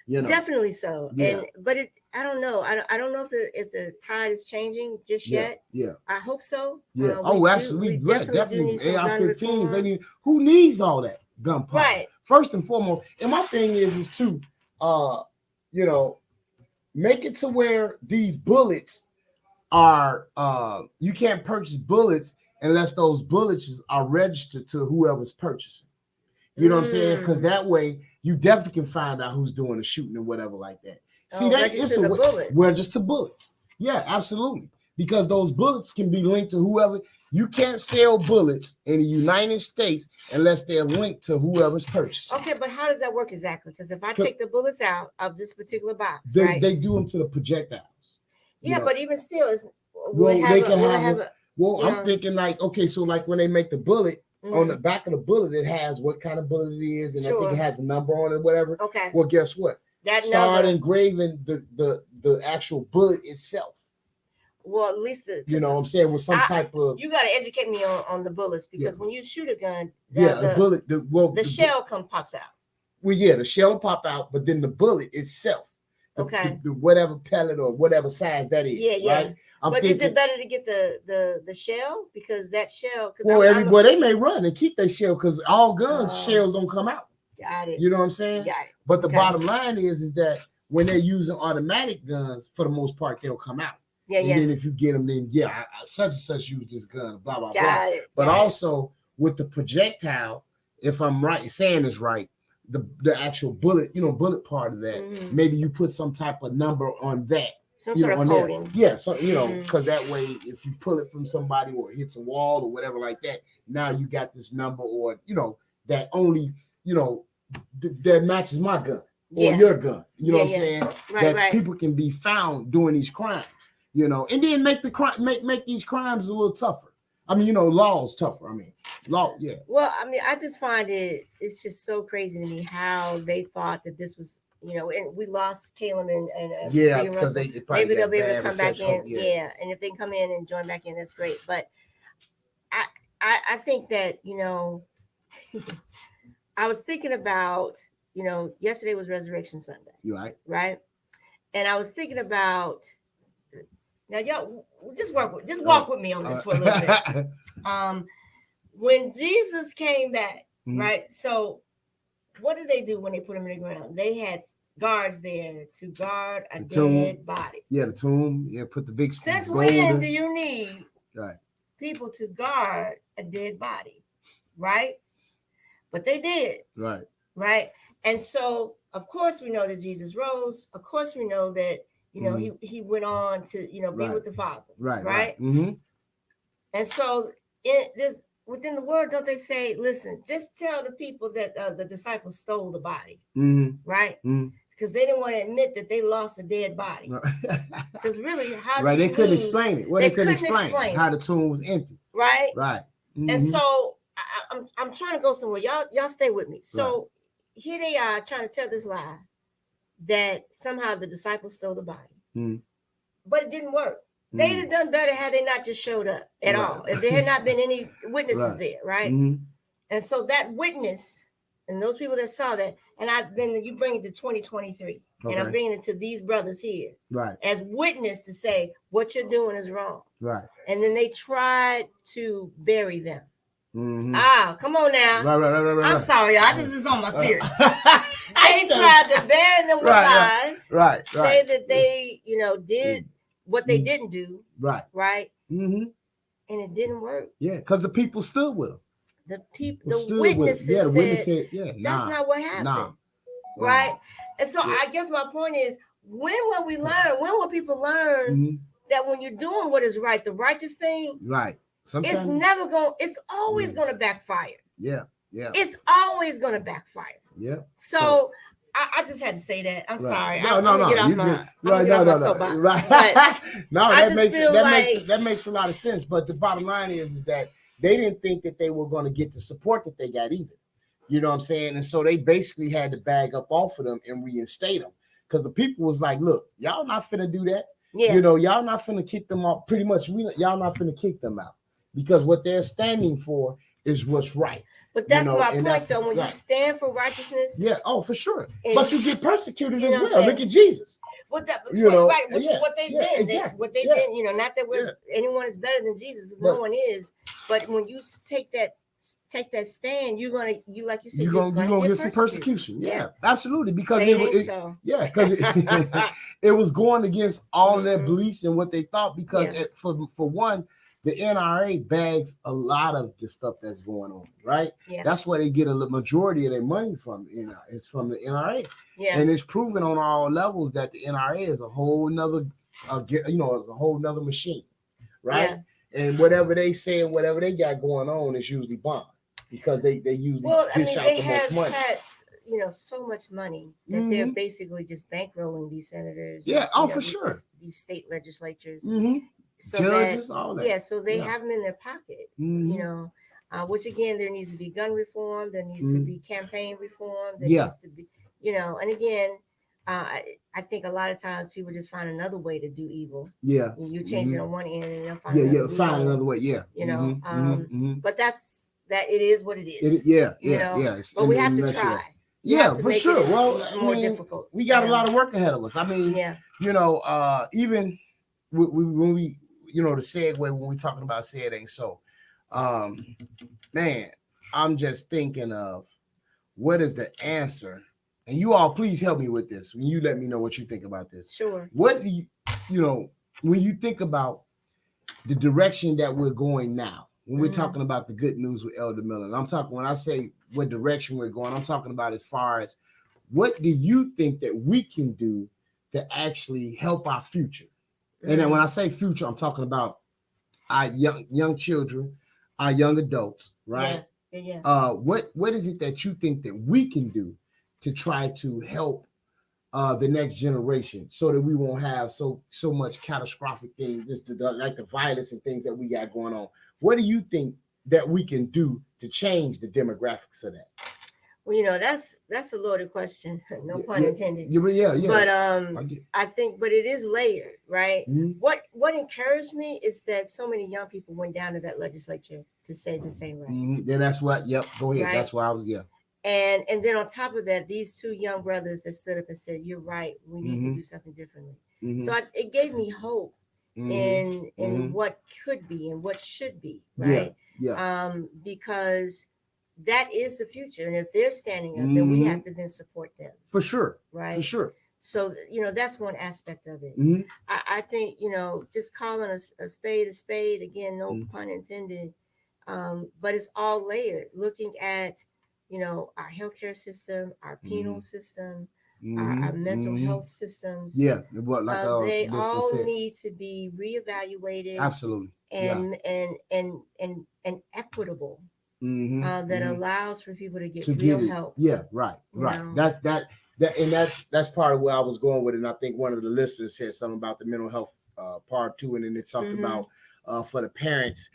You know, definitely so. Yeah. But I don't know. I don't know if the tide is changing just yet. Yeah. I hope so. Yeah. Absolutely. Definitely. AR-15s. Who needs all that gun power? Right. First and foremost, and my thing is to, you know, make it to where these bullets are. You can't purchase bullets unless those bullets are registered to whoever's purchasing. You know what I'm saying? Because that way you definitely can find out who's doing the shooting and whatever like that. See, that is a way. Register bullets. Yeah, absolutely. Because those bullets can be linked to whoever. You can't sell bullets in the United States unless they're linked to whoever's purchasing. Okay, but how does that work exactly? Because if I take the bullets out of this particular box, they do them to the projectiles. Yeah, but even still, I'm thinking like, okay, so like when they make the bullet, on the back of the bullet, it has what kind of bullet it is, and I think it has a number on it, whatever. Okay. Well, guess what? Start engraving the actual bullet itself. Well, at least you know what I'm saying, with some type of. You got to educate me on the bullets because when you shoot a gun, the bullet, the shell pops out. Well, yeah, the shell will pop out, but then the bullet itself, the whatever pellet or whatever size that is, right? But is it better to get the shell because that shell? Well, they may run and keep their shell because all guns shells don't come out. Got it. You know what I'm saying? Got it. But the bottom line is that when they're using automatic guns, for the most part, they'll come out. Yeah, and then if you get them, then such and such use this gun, blah blah blah. But also with the projectile, if I'm right saying this right, the actual bullet, bullet part of that, maybe you put some type of number on that. Some sort of coating. Yeah, so because that way, if you pull it from somebody or it hits a wall or whatever like that, now you got this number or that only that matches my gun. or your gun. You know what I'm saying? Right, that people can be found doing these crimes, you know, and then make the crime make these crimes a little tougher. I mean, you know, laws tougher. I mean, law, yeah. Well, I mean, I just find it's just so crazy to me how they thought that this was, you know, and we lost Caleb and yeah, because maybe they'll be able to come back in. Yeah, and if they come in and join back in, that's great. But I think that, you know, I was thinking about, you know, yesterday was Resurrection Sunday. Right. And I was thinking about, now y'all just walk with me on this for a little bit. When Jesus came back, right? So what did they do when they put him in the ground? They had guards there to guard a dead body. Yeah, the tomb. Yeah, put the big. Since when do you need people to guard a dead body? Right? But they did. Right. And so, of course, we know that Jesus rose. Of course, we know that, you know, he went on to, you know, be with the Father. Right. Mm-hmm. And so within the word, don't they say, listen, just tell the people that the disciples stole the body. Right. Because they didn't want to admit that they lost a dead body. Because really, how do they couldn't explain it. Well, they couldn't explain how the tomb was empty. Right. Mm-hmm. And so I'm trying to go somewhere. Y'all stay with me. So here they are trying to tell this lie that somehow the disciples stole the body. But it didn't work. They'd have done better had they not just showed up at all. If there had not been any witnesses there, right? And so that witness and those people that saw that, and then you bring it to 2023, and I'm bringing it to these brothers here, as witness to say what you're doing is wrong, and then they tried to bury them. Come on now. Right. I'm sorry, y'all. This is on my spirit. They tried to bury them with lies. Say that they, you know, did what they didn't do. Right. And it didn't work. Yeah, because the people stood with them. The witnesses said, that's not what happened. Right. And so I guess my point is, when will we learn? When will people learn that when you're doing what is right, the righteous thing, sometimes it's always going to backfire. Yeah. It's always going to backfire. Yeah. So I just had to say that. I'm sorry. No. That makes a lot of sense. But the bottom line is that they didn't think that they were going to get the support that they got either. You know what I'm saying? And so they basically had to bag up off of them and reinstate them, because the people was like, look, y'all not finna do that. Yeah. You know, y'all not finna kick them out. Pretty much, y'all not finna kick them out, because what they're standing for is what's right. But that's my point, though. When you stand for righteousness. Yeah. Oh, for sure. But you get persecuted as well. Look at Jesus. Which is what they've been. Exactly. What they've been, you know, not that anyone is better than Jesus, because no one is. But when you take that stand, you're gonna get some persecution. Yeah, absolutely. Because it was going against all of their beliefs and what they thought. Because for one, the NRA bags a lot of the stuff that's going on, right? Yeah. That's where they get a majority of their money from. You know, it's from the NRA. Yeah. And it's proven on all levels that the NRA is a whole nother, is a whole nother machine, right? Yeah. And whatever they say and whatever they got going on is usually bomb, because they usually dish out the most money. Had, so much money that they're basically just bankrolling these senators. Yeah, for sure. These state legislatures. So judges, all that. Yeah, so they have them in their pocket, you know, which again, there needs to be gun reform. There needs to be campaign reform. There needs to be, you know, and again, I think a lot of times people just find another way to do evil. Yeah. You change it on one end and they'll find another way. Yeah. You know, but it is what it is. But we have to try. Yeah, for sure. Well, more difficult. We got a lot of work ahead of us. I mean, you know, even when we, you know, the segue, when we're talking about say it ain't so, man, I'm just thinking of what is the answer. And you all, please help me with this. When you let me know what you think about this. Sure. What do you know, when you think about the direction that we're going now, when we're talking about the good news with Elder Miller, and I'm talking, when I say what direction we're going, I'm talking about as far as what do you think that we can do to actually help our future? And then when I say future, I'm talking about our young children, our young adults, right? Yeah. What is it that you think that we can do to try to help the next generation, so that we won't have so much catastrophic things, like the violence and things that we got going on. What do you think that we can do to change the demographics of that? Well, that's a loaded question. No pun intended. Yeah. But I think, but it is layered, right? Mm-hmm. What encouraged me is that so many young people went down to that legislature to say the same right. Mm-hmm. Yeah, that's what. Yep. Go ahead. Right? That's why I was. Yeah. And then on top of that, these two young brothers that stood up and said, "You're right. We need to do something differently." Mm-hmm. So it gave me hope in what could be and what should be, right? Yeah. Because that is the future, and if they're standing up, then we have to then support them. For sure. Right. For sure. So that's one aspect of it. Mm-hmm. I think just calling a spade again, no pun intended. But it's all layered. Looking at our healthcare system, our penal system, our mental health systems. Yeah, what they all need to be reevaluated. Absolutely. And equitable. That allows for people to get real help. Yeah, right. That's that's part of where I was going with it. And I think one of the listeners said something about the mental health part too, and then it talked about for the parents,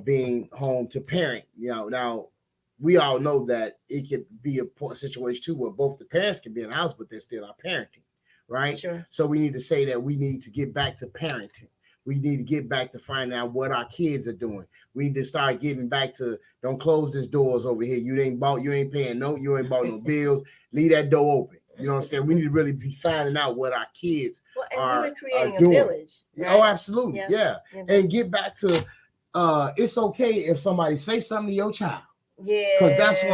being home to parent. Now we all know that it could be a situation too where both the parents can be in the house, but they're still not parenting, right? Sure. So we need to say that we need to get back to parenting. We need to get back to finding out what our kids are doing. We need to start getting back to, don't close these doors over here. You ain't bought no bills. Leave that door open. You know what I'm saying? We need to really be finding out what our kids are really creating are doing. A village. Right? Oh, absolutely. Yeah. And get back to, it's okay if somebody say something to your child. Yeah. Because that's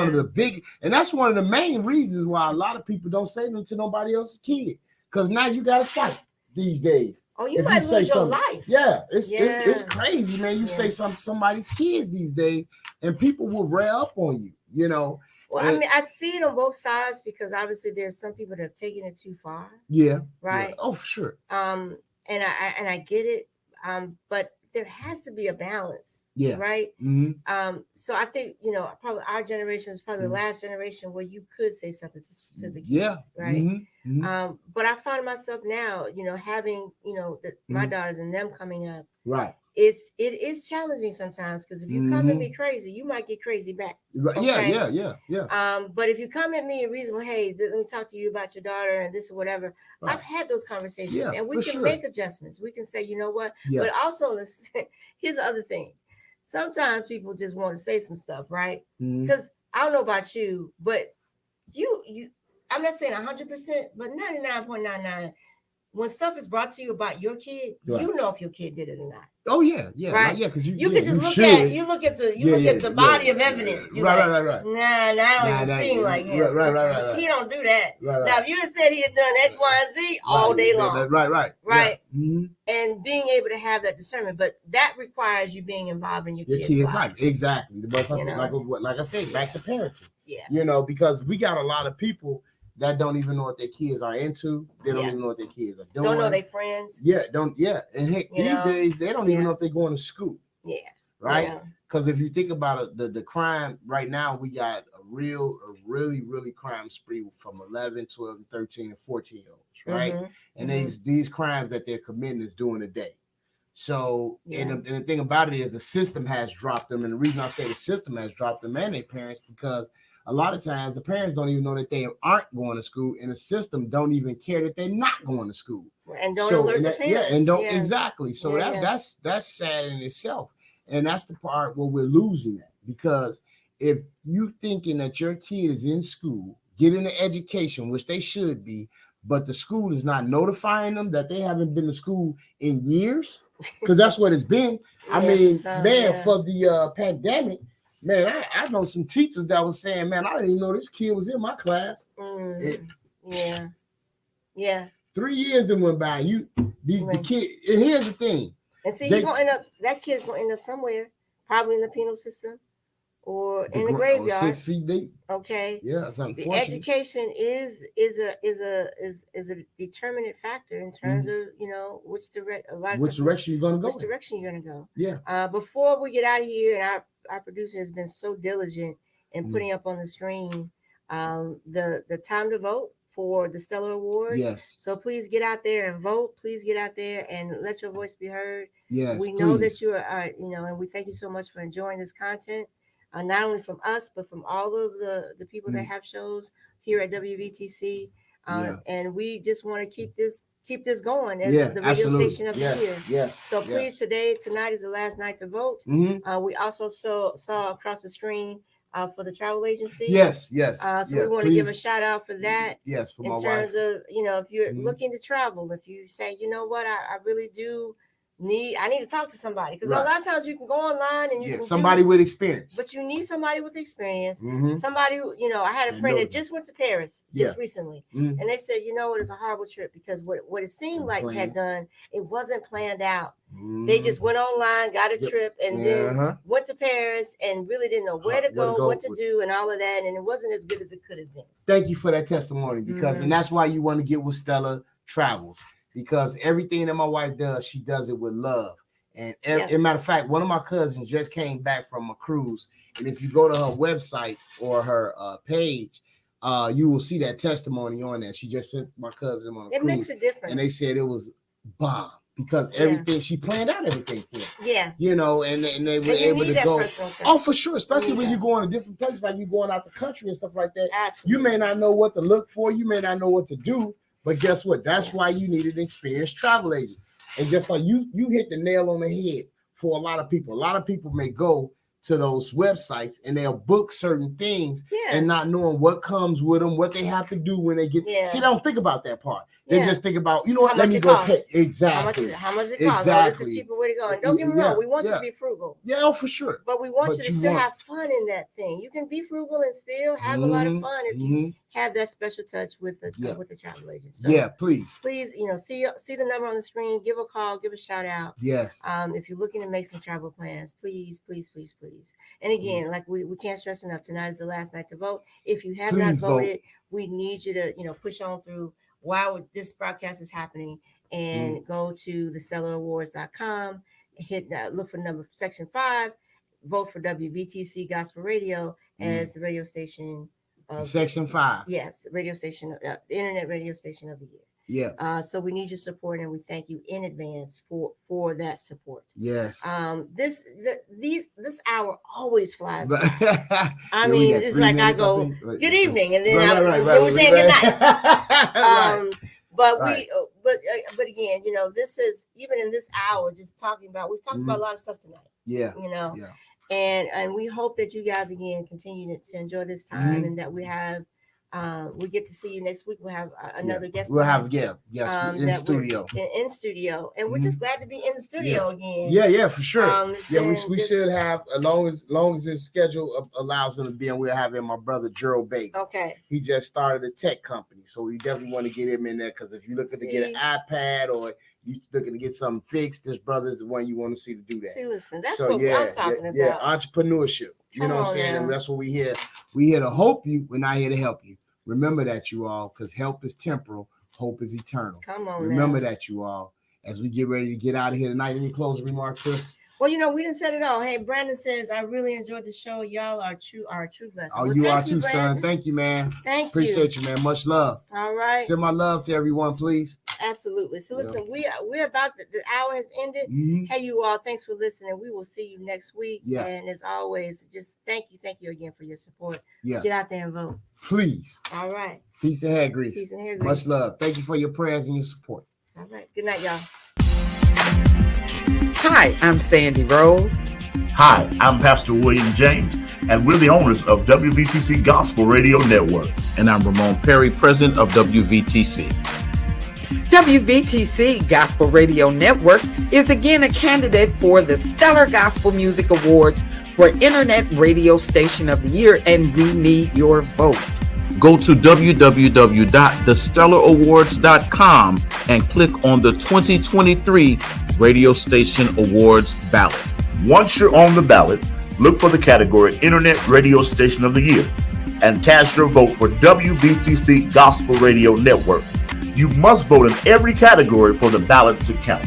one of the main reasons why a lot of people don't say them to nobody else's kid. Because now you got to fight these days. Oh, you might lose your life. Yeah, it's crazy, man. You say something to somebody's kids these days, and people will rail up on you, Well, I mean, I see it on both sides because obviously there's some people that have taken it too far. Yeah. Right. Yeah. Oh, for sure. And I get it. But there has to be a balance. Yeah. Right. Mm-hmm. So I think probably our generation was probably the last generation where you could say something to the kids. Yeah. Right. Mm-hmm. But I find myself now, having my daughters and them coming up. Right. It is challenging sometimes because if you come at me crazy, you might get crazy back. Right. Okay? Yeah. But if you come at me and reasonable, hey, let me talk to you about your daughter and this or whatever. Right. I've had those conversations and we can make adjustments. We can say, you know what? Yeah. But also, here's the other thing. Sometimes people just want to say some stuff, right? Because I don't know about you, but you I'm not saying 100%, but 99.99. When stuff is brought to you about your kid, you know if your kid did it or not. Oh yeah, right. Yeah, because you can just look at the body of evidence. You're right. Nah, I don't even seem like him. Right. He don't do that. Right. Now, if you had said he had done X, Y, and Z all day long, right, yeah. And being able to have that discernment, but that requires you being involved in your kid's life. Exactly. But like I said, back to parenting. Yeah. Because we got a lot of people that don't even know what their kids are into. They don't even know what their kids are doing. Don't know their friends. And heck, these days they don't even know if they're going to school. Yeah. Right? Because if you think about it, the crime right now, we got a really crime spree from 11, 12, 13, and 14-year-olds, right? And these crimes that they're committing is during the day. So, and the thing about it is the system has dropped them. And the reason I say the system has dropped them and their parents, because a lot of times the parents don't even know that they aren't going to school, and the system don't even care that they're not going to school. And don't alert the parents. Exactly. So that's sad in itself. And that's the part where we're losing that, because if you thinking that your kid is in school, getting the education, which they should be, but the school is not notifying them that they haven't been to school in years, because that's what it's been. For the pandemic, man, I know some teachers that was saying, man, I didn't even know this kid was in my class. 3 years that went by. The kid, and here's the thing. And see, that kid's gonna end up somewhere, probably in the penal system or in the graveyard. 6 feet deep. Okay. Yeah, it's unfortunate. The education is a determinant factor in terms of which direction you're gonna go. Which direction you're gonna go. Yeah. Before we get out of here, and our producer has been so diligent in putting up on the screen the time to vote for the Stellar Awards. Yes. So please get out there and vote. Please get out there and let your voice be heard. Yes. We know that you are, and we thank you so much for enjoying this content, not only from us, but from all of the people that have shows here at WVTC. And we just want to keep this going as the radio station of the year. Yes. So please, tonight is the last night to vote. We also saw across the screen for the travel agency. Yes. So we want to give a shout out for that. Yes, for my wife. In terms of, if you're looking to travel, if you say, you know what, I really do I need to talk to somebody, because a lot of times you can go online and you can somebody with experience, but you need somebody with experience. Somebody who, I had a friend that just went to Paris just recently, and they said, it was a horrible trip because what it seemed like had done, it wasn't planned out. They just went online, got a trip, and then went to Paris and really didn't know where to go, what to do, and all of that, and it wasn't as good as it could have been. Thank you for that testimony, because and that's why you want to get with Stella Travels. Because everything that my wife does, she does it with love. And as a matter of fact, one of my cousins just came back from a cruise. And if you go to her website or her page, you will see that testimony on there. She just sent my cousin on a cruise. It makes a difference. And they said it was bomb because everything, she planned out everything for it. Yeah. And they were able to go. Oh, for sure. Especially when you go in a different place, like you going out the country and stuff like that. Absolutely. You may not know what to look for. You may not know what to do. But guess what? That's why you need an experienced travel agent. And just like you hit the nail on the head for a lot of people. A lot of people may go to those websites and they'll book certain things and not knowing what comes with them, what they have to do when they get. See, they don't think about that part. They just think about, what, let me go pay. Exactly. How much it costs. Exactly. It's a cheaper way to go. And don't get me wrong, we want you to be frugal. Yeah, for sure. But we want you to still have fun in that thing. You can be frugal and still have a lot of fun if you have that special touch with the travel agent. So please, see the number on the screen. Give a call. Give a shout out. Yes. If you're looking to make some travel plans, please. And again, like we can't stress enough. Tonight is the last night to vote. If you have not voted, we need you to push on through while this broadcast is happening, and go to thestellarawards.com, look for section 5, vote for WVTC Gospel Radio as the radio station of section 5. Yes, radio station, the internet radio station of the year. Yeah. So we need your support, and we thank you in advance for that support. Yes. This hour always flies by. I mean, it's like I go, good evening, and then we're saying good night. But again, this is, even in this hour, just talking about, we've talked about a lot of stuff tonight. Yeah. And we hope that you guys again continue to enjoy this time, and that we have. We get to see you next week. We'll have another guest. We'll have in studio. In studio, and we're just glad to be in the studio again. Yeah, for sure. We should have, as long as his schedule allows him to be, and we'll have in my brother Gerald Baker. Okay. He just started a tech company, so we definitely want to get him in there, because if you're looking to get an iPad or you looking to get something fixed, this brother's the one you want to see to do that. See, listen, that's what I'm talking about. Yeah, entrepreneurship. You know what I'm saying? And that's what we here. We here to hope you. We're not here to help you. Remember that, you all, because help is temporal, hope is eternal. Come on, remember that, you all. As we get ready to get out of here tonight, any closing remarks, sis? Well, we didn't set it all. Hey, Brandon says, I really enjoyed the show. Y'all are true blessings. Oh, you are too, son. Thank you, man. Appreciate you, man. Much love. All right. Send my love to everyone, please. Absolutely. So listen, we're about the hour has ended. Hey, you all, thanks for listening. We will see you next week. Yeah. And as always, just thank you again for your support. Yeah. Get out there and vote. Please. All right. Peace and hair grease. Peace and hair grease. Much love. Thank you for your prayers and your support. All right. Good night, y'all. Hi, I'm Sandy Rose. Hi, I'm Pastor William James, and we're the owners of WVTC Gospel Radio Network. And I'm Ramon Perry, president of WVTC. WVTC Gospel Radio Network is again a candidate for the Stellar Gospel Music Awards for Internet Radio Station of the Year, and we need your vote. Go to www.thestellarawards.com and click on the 2023 Radio Station Awards ballot. Once you're on the ballot, look for the category Internet Radio Station of the Year and cast your vote for WVTC Gospel Radio Network. You must vote in every category for the ballot to count.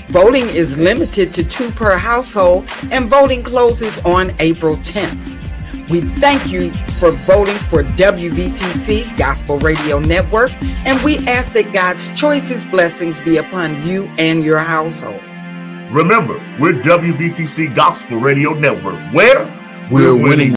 Voting is limited to 2 per household, and voting closes on April 10th. We thank you for voting for WVTC Gospel Radio Network, and we ask that God's choicest blessings be upon you and your household. Remember, we're WBTC Gospel Radio Network, where we're winning